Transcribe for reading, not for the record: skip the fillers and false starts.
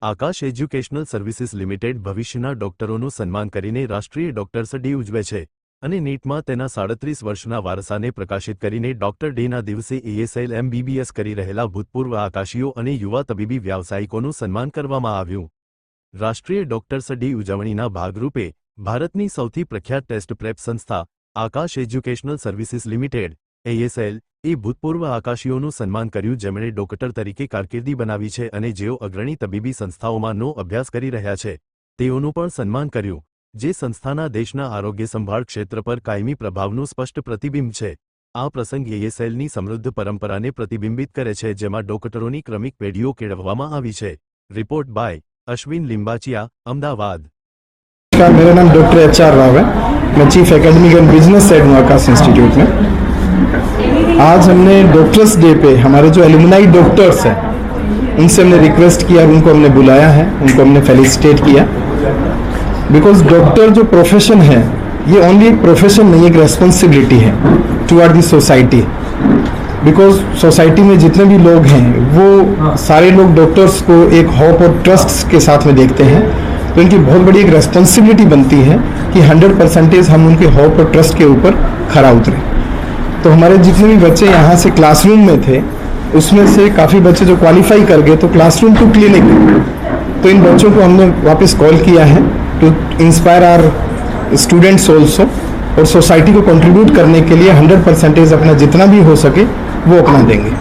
આકાશ educational services limited ભવિષ્યના ડોક્ટરોનું સન્માન કરીને રાષ્ટ્રીય ડોક્ટર્સ ડે ઉજવે છે અને નીટમાં તેના 37 વર્ષના વારસાને પ્રકાશિત કરીને ડોક્ટર ડેના દિવસે ESL MBBS કરી રહેલા ભૂતપૂર્વ આકાશીઓ અને યુવા તબીબી વ્યાવસાયિકોનું સન્માન કરવામાં આવ્યું। રાષ્ટ્રીય ડોક્ટર્સ ડે ઉજવણીના ભાગરૂપે ભારતની સૌથી પ્રખ્યાત ટેસ્ટ પ્રેપ સંસ્થા આકાશ એજ્યુકેશનલ સર્વિસીસ લિમિટેડ ESL એ ભૂતપૂર્વ આકાશીઓનું સન્માન કર્યું જેમણે ડોક્ટર તરીકે કારકિર્દી બનાવી છે અને જેઓ અગ્રણી તબીબી સંસ્થાઓમાંનો અભ્યાસ કરી રહ્યા છે તેઓનું પણ સન્માન કર્યું, જે સંસ્થાના દેશના આરોગ્ય સંભાળ ક્ષેત્ર પર કાયમી પ્રભાવનું સ્પષ્ટ પ્રતિબિંબ છે। આ પ્રસંગ ESLની સમૃદ્ધ પરંપરાને પ્રતિબિંબિત કરે છે જેમાં ડોક્ટરોની ક્રમિક પેઢીઓ કેળવવામાં આવી છે। Report by Ashwin Limbachiya, Ahmedabad. मेरा नाम डॉक्टर HR राव है। मैं chief academic and business head हूँ आकाश इंस्टीट्यूट में। आज हमने डॉक्टर्स डे पे हमारे जो एलुमनाई डॉक्टर्स हैं उनसे हमने रिक्वेस्ट किया और उनको हमने बुलाया है, उनको हमने फेलिसिटेट किया। बिकॉज डॉक्टर जो प्रोफेशन है ये ओनली एक प्रोफेशन नहीं, एक रेस्पॉन्सिबिलिटी है toward the society. Because society में जितने भी लोग हैं वो सारे लोग डॉक्टर्स को एक होप और ट्रस्ट के साथ में देखते हैं, तो इनकी बहुत बड़ी एक रेस्पॉन्सिबिलिटी बनती है कि 100% हम उनके होप और ट्रस्ट के ऊपर खरा उतरें। तो हमारे जितने भी बच्चे यहाँ से क्लासरूम में थे उसमें से काफ़ी बच्चे जो क्वालिफाई कर गए तो क्लासरूम टू क्लिनिक, तो इन बच्चों को हमने वापस कॉल किया है to inspire our students also, और सोसाइटी को कंट्रीब्यूट करने के लिए 100% अपना जितना भी हो सके वो अपना देंगे।